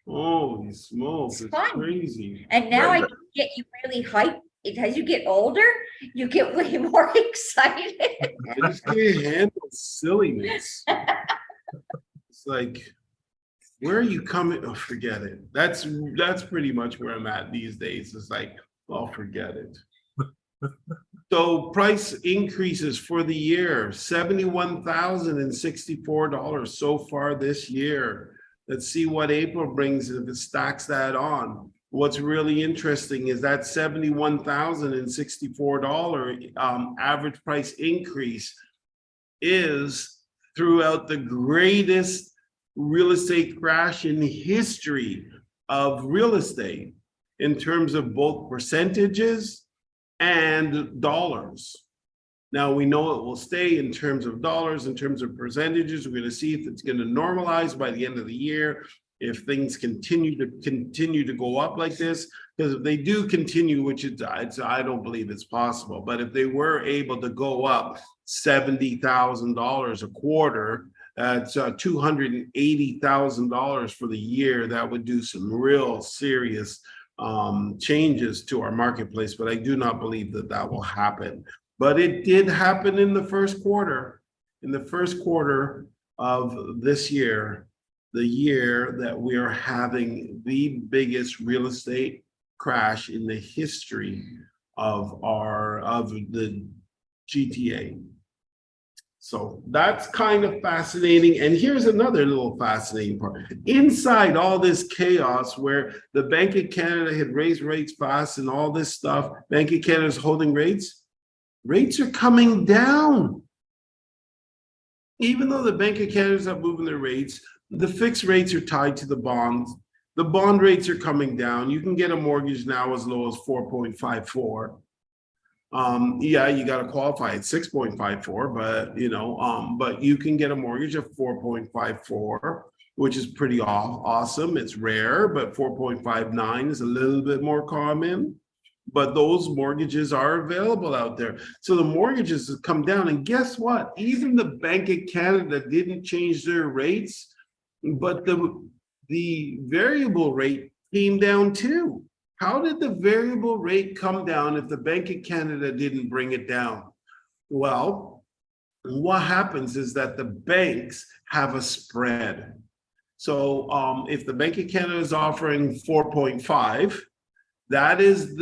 Holy smokes, It's it's fun. crazy. And now I Right. can get you really hyped. As you get older, you get way more excited. I just can't handle silliness. It's like, where are you coming? Oh, forget it. That's pretty much where I'm at these days. It's like, oh, forget it. So price increases for the year, $71,064 so far this year. Let's see what April brings if it stacks that on. What's really interesting is that $71,064 average price increase is throughout the greatest real estate crash in the history of real estate in terms of both percentages and dollars. Now we know it will stay in terms of dollars, in terms of percentages. We're going to see if it's going to normalize by the end of the year, if things continue to go up like this. Because if they do continue, which I don't believe it's possible, but if they were able to go up $70,000 a quarter, that's $280,000 for the year. That would do some real serious changes to our marketplace, but I do not believe that that will happen. But it did happen in the first quarter. In the first quarter of this year, the year that we are having the biggest real estate crash in the history of the GTA. So that's kind of fascinating. And here's another little fascinating part. Inside all this chaos where the Bank of Canada had raised rates fast and all this stuff, Bank of Canada is holding rates. Rates are coming down. Even though the Bank of Canada is not moving their rates, the fixed rates are tied to the bonds. The bond rates are coming down. You can get a mortgage now as low as 4.54. Yeah, you got to qualify at 6.54, but you can get a mortgage of 4.54, which is pretty awesome. It's rare, but 4.59 is a little bit more common. But those mortgages are available out there. So the mortgages have come down. And guess what? Even the Bank of Canada didn't change their rates, but the variable rate came down too. How did the variable rate come down if the Bank of Canada didn't bring it down? Well, what happens is that the banks have a spread. So if the Bank of Canada is offering 4.5, that is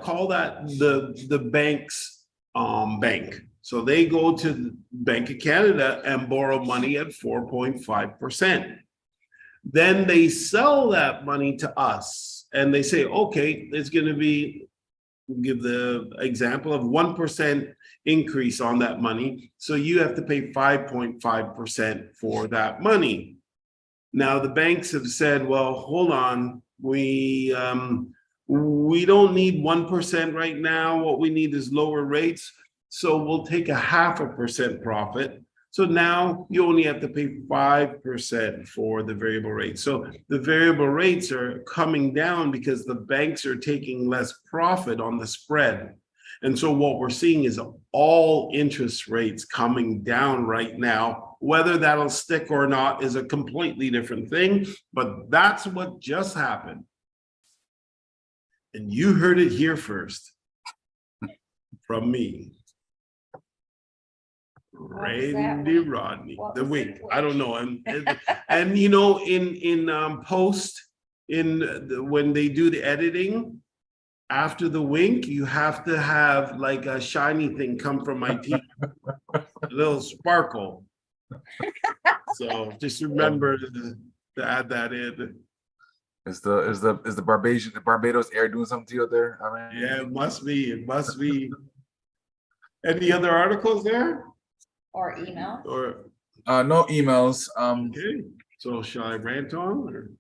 call that the bank's bank. So they go to the Bank of Canada and borrow money at 4.5%. Then they sell that money to us. And they say, okay, it's going to be, we'll give the example of 1% increase on that money. So you have to pay 5.5% for that money. Now the banks have said, well, hold on, we don't need 1% right now. What we need is lower rates. So we'll take a 0.5% profit. So now you only have to pay 5% for the variable rate. So the variable rates are coming down because the banks are taking less profit on the spread. And so what we're seeing is all interest rates coming down right now. Whether that'll stick or not is a completely different thing, but that's what just happened. And you heard it here first from me. Randy Rodney, the wink. I don't know. And you know, in post, when they do the editing, after the wink, you have to have like a shiny thing come from my teeth, a little sparkle. So just remember to add that in. Is the Barbados air doing something to you out there? I mean, Yeah, it must be. It must be. Any other articles there? Or email? Or no emails. okay. So shall I rant on? Or?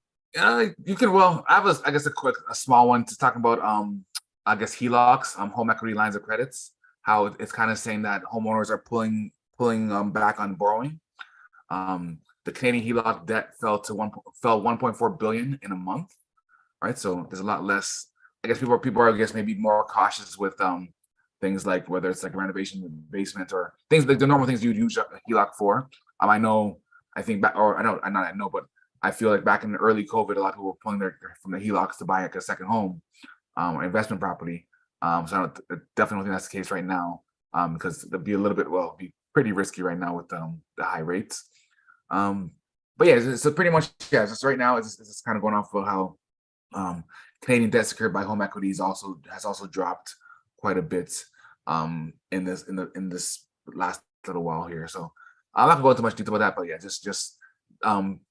You can. Well, I have I guess a small one to talk about. I guess HELOCs, home equity lines of credits. How it's kind of saying that homeowners are pulling back on borrowing. The Canadian HELOC debt fell 1.4 billion in a month, right? So there's a lot less. I guess people are I guess maybe more cautious with things like whether it's like renovation in the basement or things like the normal things you'd use a HELOC for. I feel like back in the early COVID, a lot of people were pulling from the HELOCs to buy like a second home or investment property. So I definitely don't think that's the case right now because it'd be be pretty risky right now with the high rates. But yeah, so pretty much, yeah, just right now it's just kind of going off of how Canadian debt secured by home equity has also dropped quite a bit in this last little while here. So I'm not gonna go into much detail about that, but yeah, just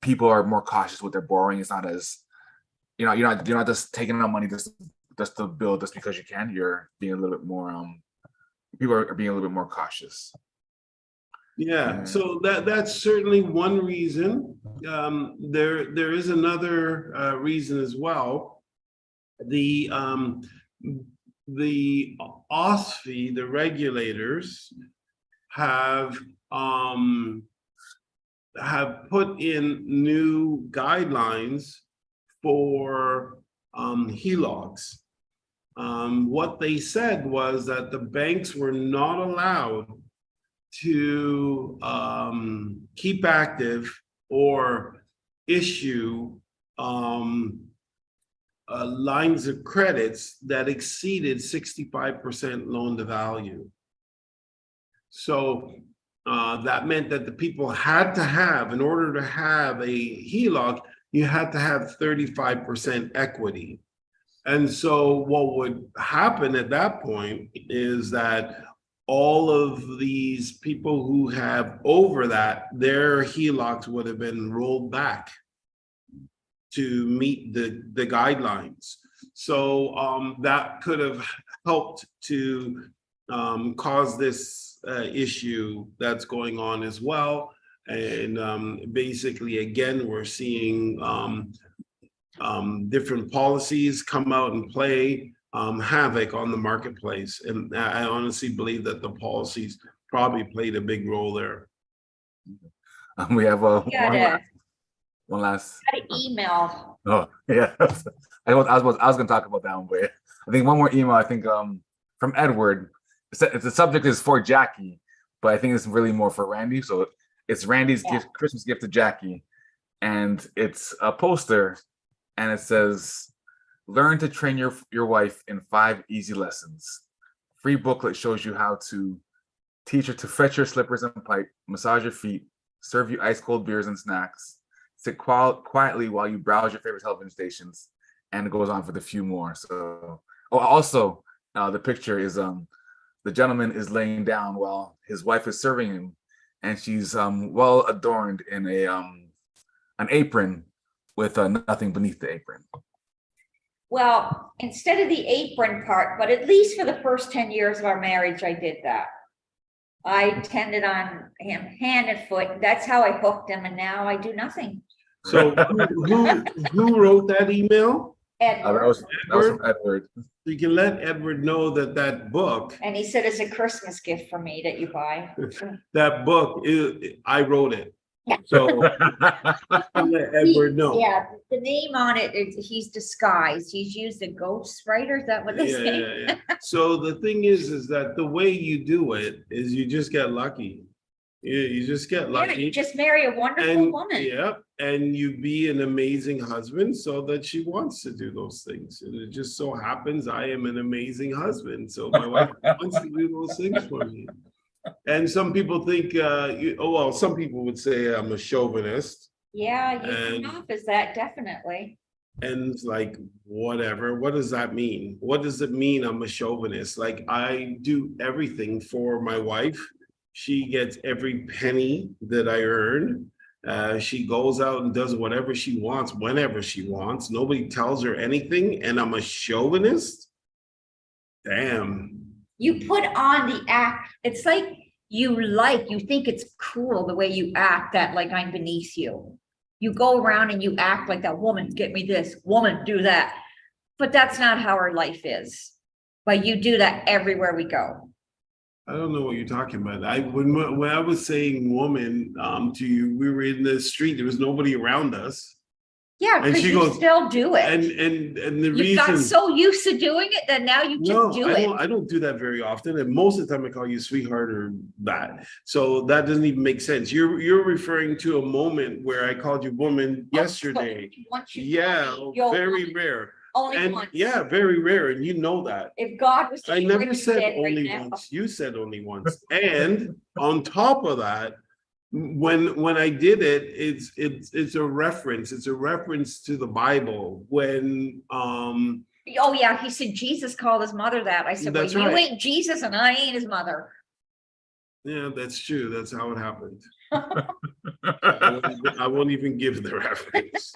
people are more cautious with their borrowing. It's not as you're not just taking out money just to build just because you can. You're being a little bit more people are being a little bit more cautious. Yeah, so that's certainly one reason. There is another reason as well. The OSFI, the regulators, have put in new guidelines for HELOCs. What they said was that the banks were not allowed to keep active or issue lines of credits that exceeded 65% loan to value. So that meant that the people had to have, in order to have a HELOC, you had to have 35% equity. And so what would happen at that point is that all of these people who have over that, their HELOCs would have been rolled back to meet the guidelines. So that could have helped to cause this issue that's going on as well. And basically, again, we're seeing different policies come out and play havoc on the marketplace. And I honestly believe that the policies probably played a big role there. We have one Got last. an email. Oh yeah, I was going to talk about that one, but I think one more email. I think from Edward. The subject is for Jackie, but I think it's really more for Randy. So it's Randy's Christmas gift to Jackie, and it's a poster, and it says, "Learn to train your wife in 5 easy lessons." Free booklet shows you how to teach her to fetch your slippers and pipe, massage your feet, serve you ice cold beers and snacks, sit quietly while you browse your favorite television stations, and it goes on for the few more. So, also the picture is the gentleman is laying down while his wife is serving him, and she's well adorned in an apron with nothing beneath the apron. Well, instead of the apron part, but at least for the first 10 years of our marriage, I did that. I tended on him hand and foot. That's how I hooked him, and now I do nothing. So who wrote that email? That was from Edward. You can let Edward know that that book. And he said it's a Christmas gift for me that you buy. That book, I wrote it. So I'll let Edward know. Yeah, the name on it, he's disguised. He's used a ghostwriter. Is that what they say? Yeah. So the thing is that the way you do it is you just get lucky. You just get lucky. Yeah, you just marry a wonderful woman. Yeah, and you be an amazing husband so that she wants to do those things. And it just so happens I am an amazing husband. So my wife wants to do those things for me. And some people think, some people would say I'm a chauvinist. Yeah, you come off as that, definitely. And it's like, whatever, what does that mean? What does it mean I'm a chauvinist? Like, I do everything for my wife. She gets every penny that I earn. She goes out and does whatever she wants, whenever she wants. Nobody tells her anything, and I'm a chauvinist? Damn. You put on the act. It's like you think it's cool the way you act, that like I'm beneath you. You go around and you act like that woman, get me this, woman, do that. But that's not how our life is. But you do that everywhere we go. I don't know what you're talking about. When I was saying woman to you, we were in the street. There was nobody around us. Yeah, because you still do it. And the reason you got so used to doing it that now you just do it. I don't do that very often. And most of the time I call you sweetheart or that. So that doesn't even make sense. You're referring to a moment where I called you woman yesterday. Yeah, very rare. Only once. Yeah, very rare, and you know that. If God was, I never said only once. You said only once. And on top of that, when I did it, it's a reference. It's a reference to the Bible. When oh yeah, he said Jesus called his mother that. I said, well, you ain't Jesus, and I ain't his mother. Yeah, that's true. That's how it happened. I won't even give the reference.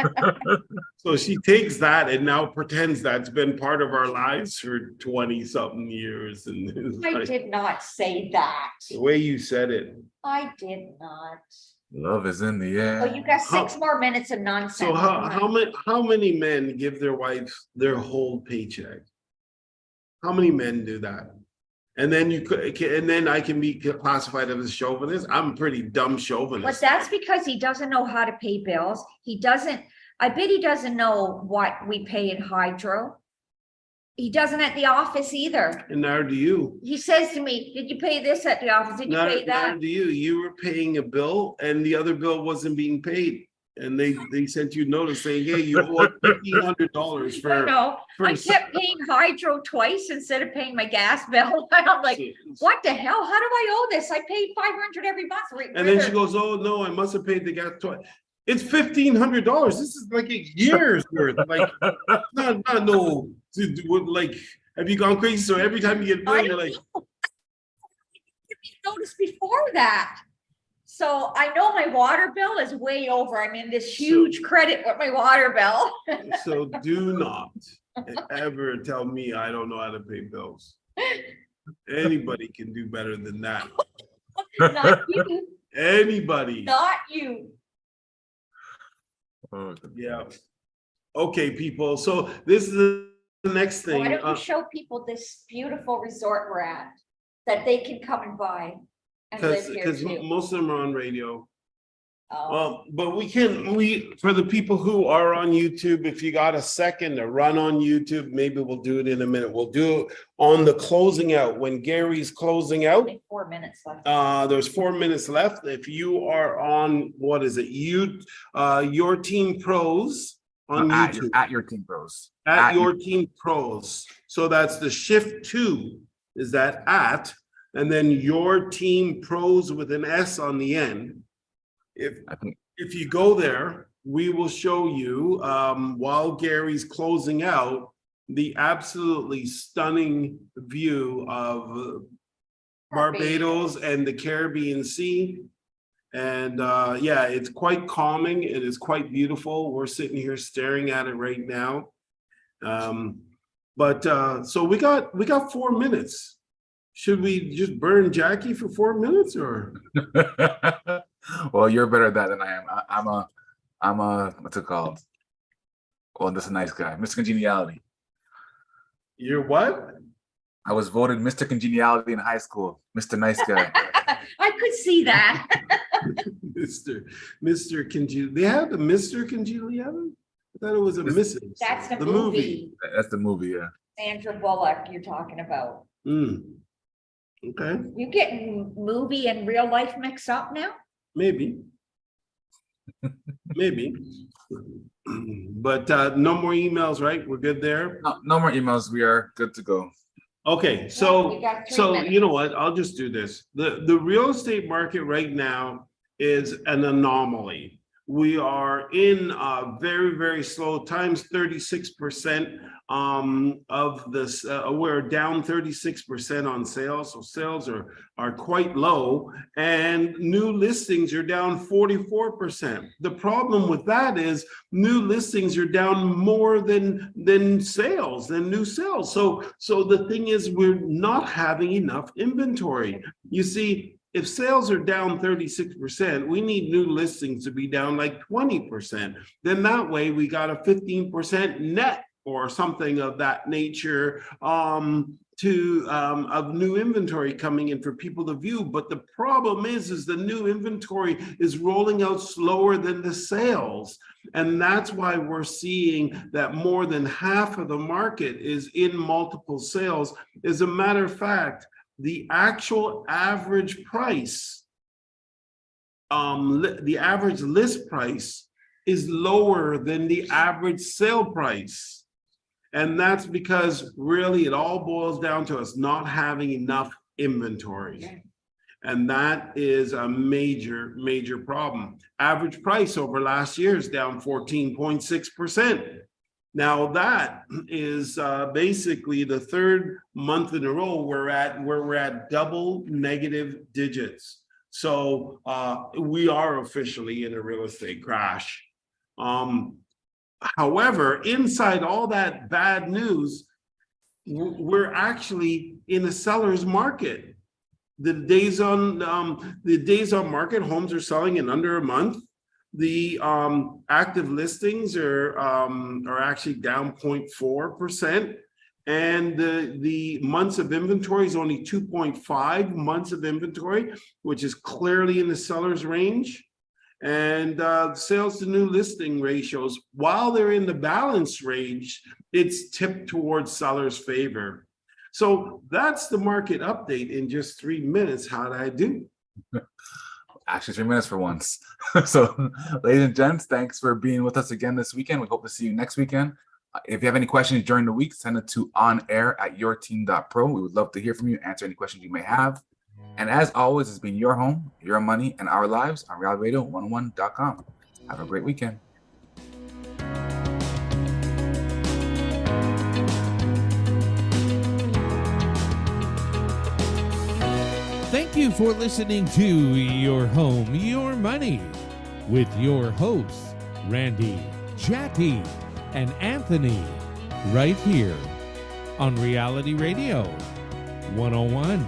So she takes that and now pretends that's been part of our lives for 20-something years. And I did not say that. The way you said it. I did not. Love is in the air. Oh, you got 6 more minutes of nonsense. So how many men give their wives their whole paycheck? How many men do that? And then I can be classified as a chauvinist. I'm a pretty dumb chauvinist. But that's because he doesn't know how to pay bills. I bet he doesn't know what we pay in hydro. He doesn't at the office either. And neither do you. He says to me, did you pay this at the office? Did you pay that? Neither do you. You were paying a bill and the other bill wasn't being paid. And they sent you notice saying, hey, you owe $1,500 I for. know, I for- kept paying hydro twice instead of paying my gas bill. I'm like, what the hell? How do I owe this? I paid 500 every month. And then she goes, oh, no, I must have paid the gas twice. It's $1,500. This is like a year's worth. Like, not no, like, have you gone crazy? So every time you get billed, you're like, noticed before that. So I know my water bill is way over. I'm in this huge credit with my water bill. so do not ever tell me I don't know how to pay bills. Anybody can do better than that. Not you, Anybody. not you. Yeah. Okay, people. So this is the next thing. Why don't you show people this beautiful resort we're at, that they can come and buy and live here Because too? most of them are on radio. Oh, But for the people who are on YouTube, if you got a second to run on YouTube, maybe we'll do it in a minute. We'll do it on the closing out. When Gary's closing out, only 4 minutes left. there's 4 minutes left. If you are on, what is it? Your Team Pros on YouTube. At your Team Pros. At Your Team Pros. So that's the shift 2 is that at, and then Your Team Pros with an S on the end. If you go there, we will show you, while Gary's closing out, the absolutely stunning view of Barbados and the Caribbean Sea. And yeah, it's quite calming. It is quite beautiful. We're sitting here staring at it right now. So we got 4 minutes. Should we just burn Jackie for 4 minutes or? Well, you're better at that than I am. I'm a what's it called? Well, that's a nice guy, Mr. Congeniality. You're what? I was voted Mr. Congeniality in high school, Mr. Nice Guy. I could see that. Mr. Congeniality. They have the Mr. Congeniality? I thought it was a Mrs. That's the movie. That's the movie, yeah. Sandra Bullock you're talking about. Okay, You getting movie and real life mixed up now? maybe. Maybe. But no more emails, right? We're good there? No more emails. We are good to go. Okay, We so got 3 minutes. you know what? I'll just do this. The real estate market right now is an anomaly. We are in very, very slow times, 36% of this, we're down 36% on sales. So sales are quite low and new listings are down 44%. The problem with that is new listings are down more than new sales. So the thing is, we're not having enough inventory. You see, if sales are down 36%, we need new listings to be down like 20%. Then that way we got a 15% net or something of that nature of new inventory coming in for people to view. But the problem is the new inventory is rolling out slower than the sales. And that's why we're seeing that more than half of the market is in multiple sales. As a matter of fact, the actual average price, the average list price is lower than the average sale price. And that's because really it all boils down to us not having enough inventory. And that is a major, major problem. Average price over last year is down 14.6%. Now that is basically the third month in a row where we're at double negative digits. So we are officially in a real estate crash. However, inside all that bad news, we're actually in a seller's market. The days on market, homes are selling in under a month. The active listings are actually down 0.4%, and the months of inventory is only 2.5 months of inventory, which is clearly in the seller's range. And sales to new listing ratios, while they're in the balance range, it's tipped towards seller's favor. So that's the market update in just 3 minutes. How did I do? Actually, 3 minutes for once. So, ladies and gents, thanks for being with us again this weekend. We hope to see you next weekend. If you have any questions during the week, send it to onair@yourteam.pro. We would love to hear from you, answer any questions you may have. And as always, it's been your home, your money, and our lives on realradio101.com. Have a great weekend. Thank you for listening to Your Home, Your Money with your hosts, Randy, Jackie, and Anthony, right here on Reality Radio 101.